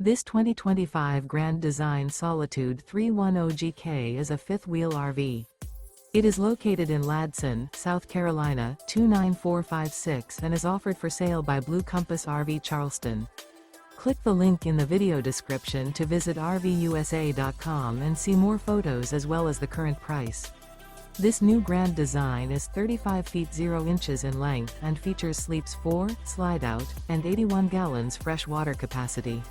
This 2025 Grand Design Solitude 310GK is a fifth-wheel RV. It is located in Ladson, South Carolina, 29456 and is offered for sale by Blue Compass RV Charleston. Click the link in the video description to visit RVUSA.com and see more photos as well as the current price. This new Grand Design is 35 feet 0 inches in length and features sleeps 4, Slideout, and 81 gallons fresh water capacity.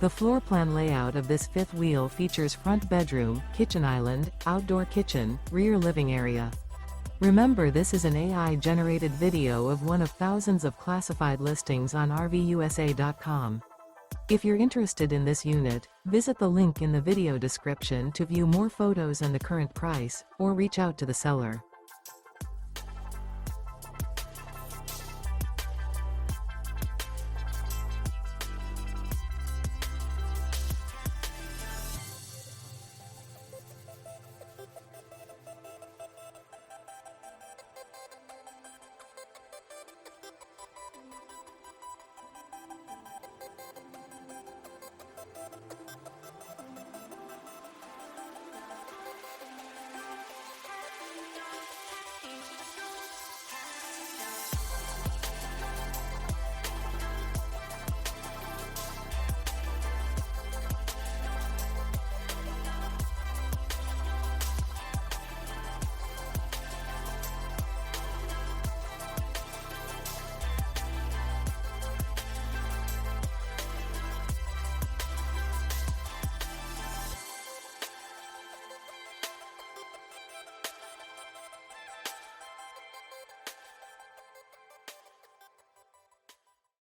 The floor plan layout of this fifth wheel features front bedroom, kitchen island, outdoor kitchen, rear living area. Remember, this is an AI-generated video of one of thousands of classified listings on RVUSA.com. If you're interested in this unit, visit the link in the video description to view more photos and the current price, or reach out to the seller.